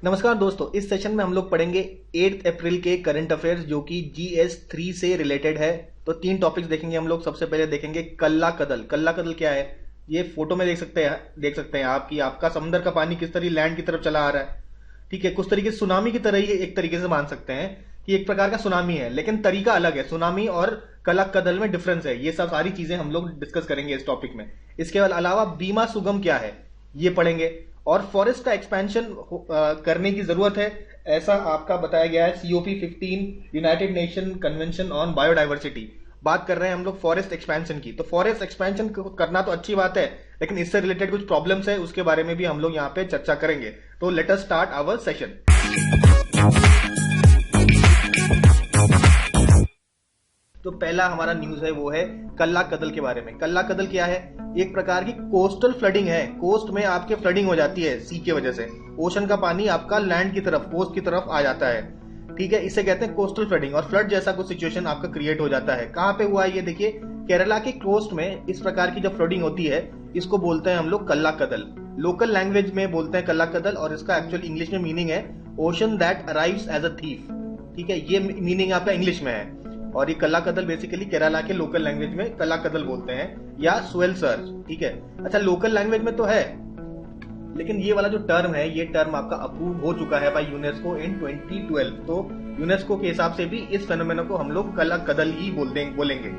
नमस्कार दोस्तों, इस सेशन में हम लोग पढ़ेंगे 8 अप्रैल के करंट अफेयर्स जो कि GS3 से रिलेटेड है। तो 3 टॉपिक्स देखेंगे हम लोग। सबसे पहले देखेंगे कल्ला कदल। कल्ला कदल क्या है? ये फोटो में देख सकते हैं आप कि आपका समुद्र का पानी किस तरह लैंड की तरफ चला आ रहा है। ठीक है, कुछ तरीके से सुनामी की तरह ही एक तरीके से मान सकते हैं कि एक प्रकार का सुनामी है, लेकिन तरीका अलग है। सुनामी और कल्ला कदल में डिफरेंस है। ये सब सारी चीजें हम लोग डिस्कस करेंगे इस टॉपिक में। इसके अलावा बीमा सुगम क्या है ये पढ़ेंगे, और फॉरेस्ट का एक्सपेंशन करने की जरूरत है ऐसा आपका बताया गया है COP15 United nation convention on biodiversity. बात कर रहे हैं हम लोग फॉरेस्ट एक्सपेंशन की। तो फॉरेस्ट एक्सपेंशन करना तो अच्छी बात है, लेकिन इससे रिलेटेड कुछ प्रॉब्लम्स है, उसके बारे में भी हम लोग यहाँ पे चर्चा करेंगे। तो let us start our session. तो पहला हमारा न्यूज है वो है कल्ला कदल के बारे में। कल्ला कदल क्या है? एक प्रकार की कोस्टल फ्लडिंग है। कोस्ट में आपके फ्लडिंग हो जाती है सी की वजह से। ओशन का पानी आपका लैंड की तरफ, कोस्ट की तरफ आ जाता है। ठीक है, इसे कहते हैं कोस्टल फ्लडिंग, और फ्लड जैसा कुछ सिचुएशन आपका क्रिएट हो जाता है। कहां पे हुआ है ये देखिए, केरला के कोस्ट में इस प्रकार की जब फ्लडिंग होती है इसको बोलते हैं हम लोग कल्ला कदल। लोकल लैंग्वेज में बोलते हैं कल्ला कदल, और इसका एक्चुअल इंग्लिश में मीनिंग है ocean that arrives as a thief. ठीक है, ये मीनिंग आपका इंग्लिश में है। और ये कल्ला कदल बेसिकली केरला के लोकल लैंग्वेज में कल्ला कदल बोलते हैं, या स्वेल सर्ज। ठीक है, अच्छा लोकल लैंग्वेज में तो है, लेकिन ये वाला जो टर्म है ये टर्म आपका अप्रूव हो चुका है बाय यूनेस्को इन 2012। तो यूनेस्को के हिसाब से भी इस फेनोमेना को हम लोग कल्ला कदल ही बोलेंगे।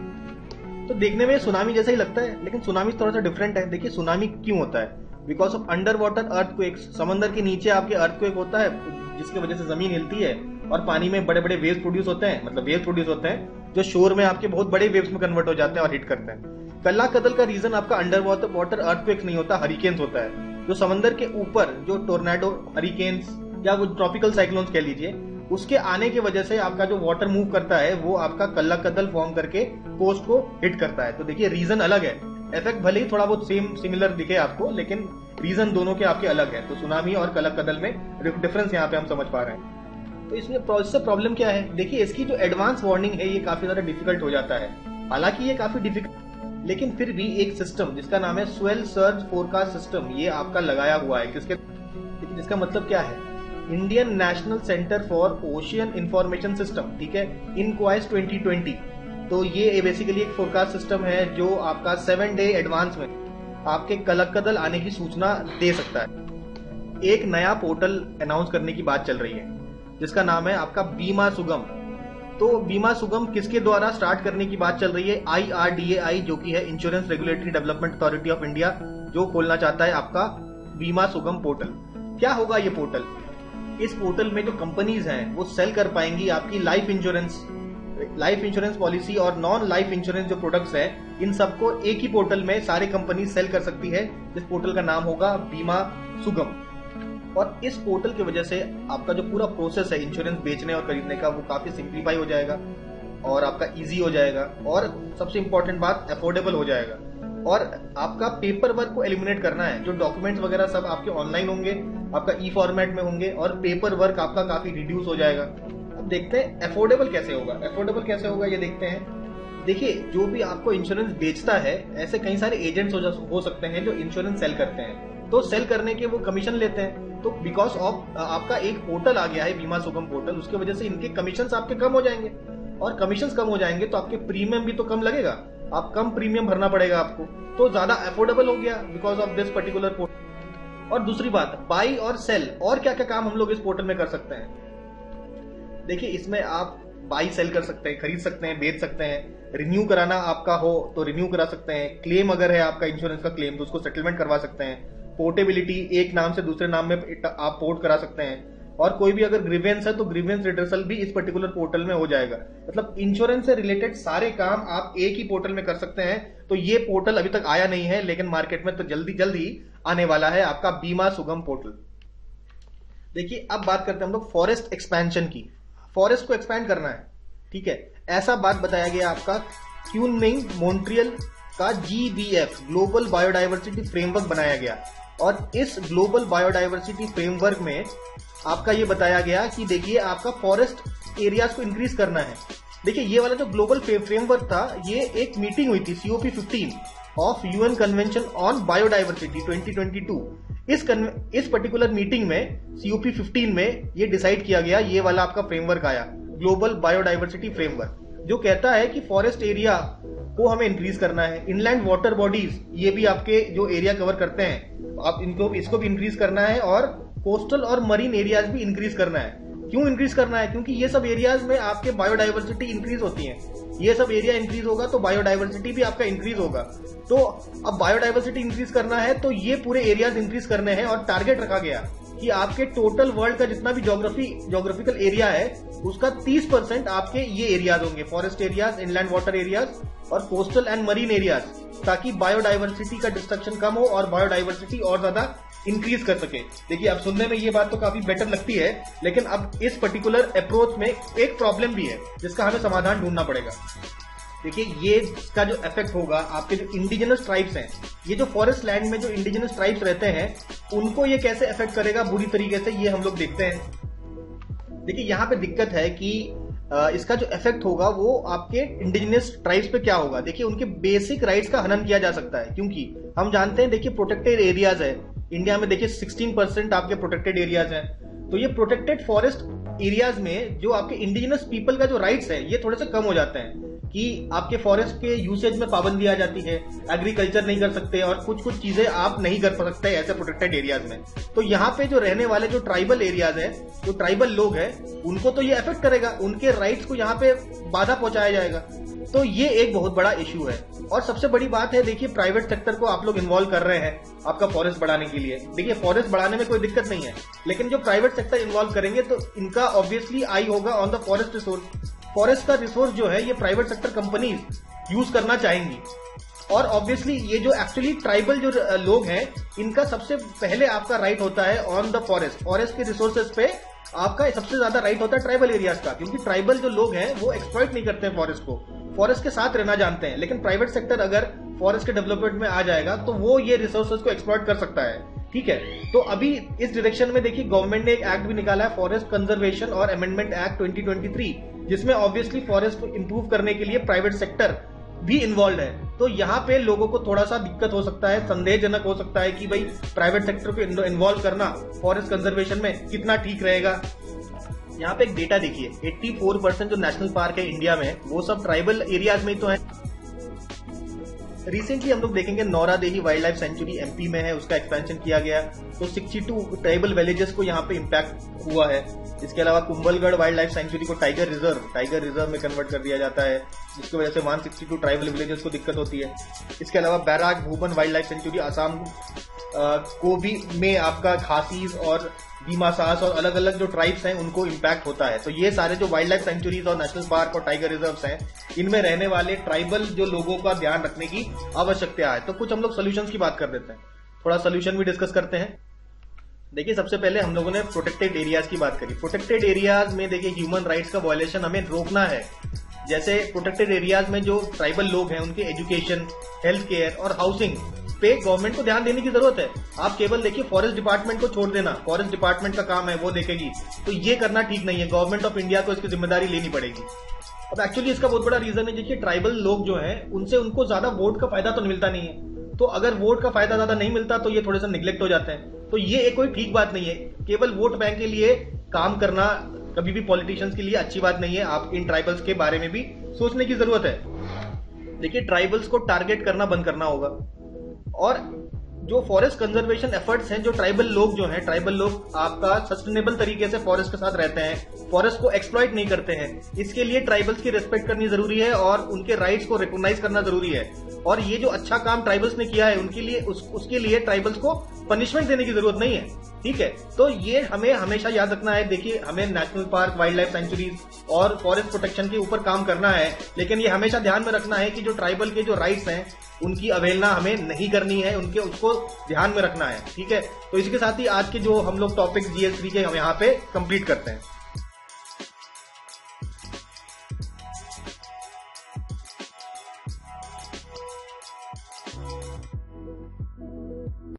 तो देखने में सुनामी जैसा ही लगता है, लेकिन सुनामी थोड़ा सा डिफरेंट है। देखिए सुनामी क्यों होता है? Because of under water earthquakes. समंदर के नीचे आपके अर्थक्वेक होता है जिसकी वजह से जमीन हिलती है और पानी में बड़े बड़े वेव्स प्रोड्यूस होते हैं, मतलब वेव्स प्रोड्यूस होते हैं जो शोर में आपके बहुत बड़े वेव्स में कन्वर्ट हो जाते हैं और हिट करते हैं। कल्ला कदल का रीजन आपका अंडर वाटर अर्थक्वेक्स नहीं होता, हरिकेन्स होता है। जो समंदर के ऊपर जो टोर्नाडो, हरिकेन्स या वो ट्रॉपिकल साइक्लोन्स कह लीजिए, उसके आने की वजह से आपका जो वाटर मूव करता है वो आपका कल्ला कदल फॉर्म करके कोस्ट को हिट करता है। तो देखिए रीजन अलग है। इफेक्ट भले ही थोड़ा बहुत सिमिलर दिखे आपको, लेकिन रीजन दोनों के आपके अलग है। तो सुनामी और कल्ला कदल में डिफरेंस यहाँ पे हम समझ पा रहे हैं। तो इसमें इससे प्रॉब्लम क्या है? देखिए इसकी जो एडवांस वार्निंग है ये काफी ज्यादा डिफिकल्ट हो जाता है। हालांकि ये काफी डिफिकल्ट, लेकिन फिर भी एक सिस्टम जिसका नाम है स्वेल सर्ज फोरकास्ट सिस्टम ये आपका लगाया हुआ है। जिसका मतलब क्या है? Indian national centre for ocean information system, ठीक है, इनक्वाइस 2020। तो ये बेसिकली एक फोरकास्ट सिस्टम है जो आपका 7 डे एडवांस में आपके कल्ला कदल आने की सूचना दे सकता है। एक नया पोर्टल अनाउंस करने की बात चल रही है जिसका नाम है आपका बीमा सुगम। तो बीमा सुगम किसके द्वारा स्टार्ट करने की बात चल रही है? IRDAI जो कि है insurance regulatory development authority of India, जो खोलना चाहता है आपका बीमा सुगम पोर्टल। क्या होगा ये पोर्टल? इस पोर्टल में जो कंपनीज हैं वो सेल कर पाएंगी आपकी लाइफ इंश्योरेंस पॉलिसी और नॉन लाइफ इंश्योरेंस जो प्रोडक्ट्स हैं, इन सबको एक ही पोर्टल में सारे कंपनी सेल कर सकती है, जिस पोर्टल का नाम होगा बीमा सुगम। और इस पोर्टल की वजह से आपका जो पूरा प्रोसेस है इंश्योरेंस बेचने और खरीदने का वो काफी सिंप्लीफाई हो जाएगा और आपका इजी हो जाएगा, और सबसे इंपॉर्टेंट बात अफोर्डेबल हो जाएगा। और आपका पेपर वर्क को एलिमिनेट करना है। जो डॉक्यूमेंट्स वगैरह सब आपके ऑनलाइन होंगे, आपका ई फॉर्मेट में होंगे, और पेपर वर्क आपका काफी रिड्यूस हो जाएगा। अब देखते हैं अफोर्डेबल कैसे होगा ये देखते हैं। देखिए जो भी आपको इंश्योरेंस बेचता है, ऐसे कई सारे एजेंट्स हो सकते हैं जो इंश्योरेंस सेल करते हैं। तो सेल करने के वो कमीशन लेते हैं। तो बिकॉज ऑफ आपका एक पोर्टल आ गया है बीमा सुगम पोर्टल, उसकी वजह से इनके कमीशंस आपके कम हो जाएंगे, और कमीशंस कम हो जाएंगे तो आपके प्रीमियम भी तो कम लगेगा, आप कम प्रीमियम भरना पड़ेगा आपको, तो ज्यादा अफोर्डेबल हो गया because of this particular portal. और दूसरी बात, बाई और सेल, और क्या क्या काम हम लोग इस पोर्टल में कर सकते हैं? देखिए इसमें आप बाई सेल कर सकते हैं, खरीद सकते हैं, बेच सकते हैं, रिन्यू कराना आपका हो तो रिन्यू करा सकते हैं, क्लेम अगर है आपका इंश्योरेंस का क्लेम तो उसको सेटलमेंट करवा सकते हैं, पोर्टेबिलिटी एक नाम से दूसरे नाम में आप पोर्ट करा सकते हैं, और कोई भी अगर ग्रीवेंस है तो ग्रीवेंस रिड्रेसल भी इस पर्टिकुलर पोर्टल में हो जाएगा। मतलब इंश्योरेंस से रिलेटेड सारे काम आप एक ही पोर्टल में कर सकते हैं। तो ये पोर्टल अभी तक आया नहीं है, लेकिन मार्केट में तो जल्दी आने वाला है आपका बीमा सुगम पोर्टल। देखिए अब बात करते हैं हम लोग फॉरेस्ट एक्सपेंशन की। फॉरेस्ट को एक्सपैंड करना है, ठीक है, ऐसा बात बताया गया आपका क्यूनमिंग मॉन्ट्रियल का GBF ग्लोबल बायोडाइवर्सिटी फ्रेमवर्क बनाया गया। और इस ग्लोबल बायोडाइवर्सिटी फ्रेमवर्क में आपका ये बताया गया कि देखिए आपका फॉरेस्ट एरियाज को इंक्रीज करना है। देखिए ये वाला जो ग्लोबल फ्रेमवर्क था, ये एक मीटिंग हुई थी COP15 of UN convention on biodiversity 2022। इस पर्टिकुलर मीटिंग में COP15 में ये डिसाइड किया गया, ये वाला आपका फ्रेमवर्क आया, ग्लोबल बायोडाइवर्सिटी फ्रेमवर्क, जो कहता है कि फॉरेस्ट एरिया को हमें इंक्रीज करना है। इनलैंड वाटर बॉडीज, ये भी आपके जो एरिया कवर करते हैं, आप इसको भी इंक्रीज करना है, और कोस्टल और मरीन एरियाज भी इंक्रीज करना है। क्यों इंक्रीज करना है? क्योंकि ये सब एरियाज में आपके बायोडाइवर्सिटी इंक्रीज होती है। ये सब एरिया इंक्रीज होगा तो बायोडाइवर्सिटी भी आपका इंक्रीज होगा। तो अब बायोडाइवर्सिटी इंक्रीज करना है तो ये पूरे एरियाज इंक्रीज करने हैं, और टारगेट रखा गया कि आपके टोटल वर्ल्ड का जितना भी जोग्राफिकल एरिया है उसका 30% आपके ये एरियाज होंगे, forest areas, inland water areas और कोस्टल एंड मरीन एरियाज, ताकि बायोडाइवर्सिटी का डिस्ट्रक्शन कम हो और बायोडाइवर्सिटी और ज्यादा इंक्रीज कर सके। देखिए, अब सुनने में ये बात तो काफी बेटर लगती है, लेकिन अब इस पर्टिकुलर अप्रोच में एक प्रॉब्लम भी है जिसका हमें समाधान ढूंढना पड़ेगा। देखिए, ये इसका जो इफेक्ट होगा, आपके जो इंडिजिनस ट्राइब्स हैं, ये जो फॉरेस्ट लैंड में जो इंडिजिनस ट्राइब्स रहते हैं, उनको ये कैसे इफेक्ट करेगा बुरी तरीके से, ये हम लोग देखते हैं। देखिए, यहाँ पे दिक्कत है कि इसका जो इफेक्ट होगा वो आपके इंडिजिनस ट्राइब्स पे क्या होगा। देखिए, उनके बेसिक राइट्स का हनन किया जा सकता है, क्योंकि हम जानते हैं, देखिए, प्रोटेक्टेड एरियाज है इंडिया में। देखिए, 16% आपके प्रोटेक्टेड एरियाज हैं। तो ये प्रोटेक्टेड फॉरेस्ट एरियाज में जो आपके इंडिजिनस पीपल का जो राइट्स है, ये थोड़े से कम हो जाते हैं, कि आपके फॉरेस्ट के यूसेज में पाबंदी आ जाती है, एग्रीकल्चर नहीं कर सकते, और कुछ चीजें आप नहीं कर सकते ऐसे प्रोटेक्टेड एरियाज में। तो यहाँ पे जो रहने वाले जो ट्राइबल एरियाज है, जो ट्राइबल लोग हैं, उनको तो ये अफेक्ट करेगा, उनके राइट्स को यहाँ पे बाधा पहुंचाया जाएगा। तो ये एक बहुत बड़ा इश्यू है। और सबसे बड़ी बात है, देखिए, प्राइवेट सेक्टर को आप लोग इन्वॉल्व कर रहे हैं आपका फॉरेस्ट बढ़ाने के लिए। देखिए, फॉरेस्ट बढ़ाने में कोई दिक्कत नहीं है, लेकिन जो प्राइवेट सेक्टर इन्वॉल्व करेंगे तो इनका ऑब्वियसली आई होगा on the forest resource. Forest का रिसोर्स जो है ये प्राइवेट सेक्टर कंपनीज यूज करना चाहेंगी, और ऑब्वियसली ये जो एक्चुअली ट्राइबल जो लोग हैं, इनका सबसे पहले आपका राइट होता है ऑन द फॉरेस्ट। फॉरेस्ट के रिसोर्सेज पे आपका सबसे ज्यादा राइट होता है ट्राइबल एरियाज का, क्योंकि ट्राइबल जो लोग हैं वो एक्सप्लॉइट नहीं करते हैं फॉरेस्ट को, फॉरेस्ट के साथ रहना जानते हैं। लेकिन प्राइवेट सेक्टर अगर फॉरेस्ट के डेवलपमेंट में आ जाएगा तो वो ये रिसोर्सेज को एक्सप्लॉइट कर सकता है। ठीक है, तो अभी इस डायरेक्शन में देखिए, गवर्नमेंट ने एक एक्ट भी निकाला है, फॉरेस्ट कंजर्वेशन और अमेंडमेंट एक्ट 2023, जिसमें ऑब्वियसली फॉरेस्ट को इंप्रूव करने के लिए प्राइवेट सेक्टर भी इन्वॉल्व है। तो यहाँ पे लोगों को थोड़ा सा दिक्कत हो सकता है, संदेहजनक हो सकता है कि भाई प्राइवेट सेक्टर को इन्वॉल्व करना फॉरेस्ट कंजर्वेशन में कितना ठीक रहेगा। यहाँ पे एक डेटा देखिए, 84% जो नेशनल पार्क है इंडिया में, वो सब ट्राइबल एरियाज में ही तो है। रिसेंटली हम लोग देखेंगे Nauradehi wild life sanctuary MP में है, उसका एक्सपेंशन किया गया, तो 62 ट्राइबल विलेजेस को यहाँ पे इम्पैक्ट हुआ है। इसके अलावा कुंभलगढ़ वाइल्ड लाइफ सेंचुरी को टाइगर रिजर्व में कन्वर्ट कर दिया जाता है, जिसकी वजह से 162 ट्राइबल विलेजेस को दिक्कत होती है। इसके अलावा Barak Bhuban wildlife sanctuary Assam को भी में आपका खासीज और दीमासास और अलग अलग जो ट्राइब्स हैं उनको इम्पैक्ट होता है। तो ये सारे जो वाइल्ड लाइफ सेंचुरीज और नेशनल पार्क और टाइगर रिजर्व्स हैं, इनमें रहने वाले ट्राइबल जो लोगों का ध्यान रखने की आवश्यकता है। तो कुछ हम लोग सोल्यूशंस की बात कर देते हैं, थोड़ा सोल्यूशन भी डिस्कस करते हैं। देखिए, सबसे पहले हम लोगों ने प्रोटेक्टेड एरियाज की बात करी। प्रोटेक्टेड एरियाज में देखिए, ह्यूमन राइट्स का वायलेशन हमें रोकना है। जैसे प्रोटेक्टेड एरियाज में जो ट्राइबल लोग हैं, उनके एजुकेशन, हेल्थ केयर और हाउसिंग पे गवर्नमेंट को ध्यान देने की जरूरत है। आप केवल देखिए फॉरेस्ट डिपार्टमेंट को छोड़ देना, फॉरेस्ट डिपार्टमेंट का काम है, वो देखेगी, तो ये करना ठीक नहीं है। गवर्नमेंट ऑफ इंडिया को इसकी जिम्मेदारी लेनी पड़ेगी। अब एक्चुअली इसका बहुत बड़ा रीजन है, देखिए, ट्राइबल लोग जो हैं उनसे उनको ज्यादा वोट का फायदा तो मिलता नहीं है। तो अगर वोट का फायदा ज्यादा नहीं मिलता तो ये थोड़े से निग्लेक्ट हो जाते हैं। तो ये एक कोई ठीक बात नहीं है। केवल वोट बैंक के लिए काम करना कभी भी पॉलिटिशियंस के लिए अच्छी बात नहीं है। आप इन ट्राइबल्स के बारे में भी सोचने की जरूरत है। देखिए, ट्राइबल्स को टारगेट करना बंद करना होगा, और जो फॉरेस्ट कंजर्वेशन एफर्ट्स हैं, जो ट्राइबल लोग जो हैं, ट्राइबल लोग आपका सस्टेनेबल तरीके से फॉरेस्ट के साथ रहते हैं, फॉरेस्ट को एक्सप्लॉइट नहीं करते हैं, इसके लिए ट्राइबल्स की रिस्पेक्ट करनी जरूरी है और उनके राइट्स को रिकॉग्नाइज करना जरूरी है। और ये जो अच्छा काम ट्राइबल्स ने किया है, उनके लिए उसके लिए ट्राइबल्स को पनिशमेंट देने की जरूरत नहीं है। ठीक है, तो ये हमें हमेशा याद रखना है। देखिए, हमें national park, wild life sanctuaries और फॉरेस्ट प्रोटेक्शन के ऊपर काम करना है, लेकिन ये हमेशा ध्यान में रखना है कि जो ट्राइबल के जो राइट्स हैं उनकी अवहेलना हमें नहीं करनी है, उसको ध्यान में रखना है। ठीक है, तो इसी के साथ ही आज के जो हम लोग टॉपिक GS3 के हम यहाँ पे कंप्लीट करते हैं।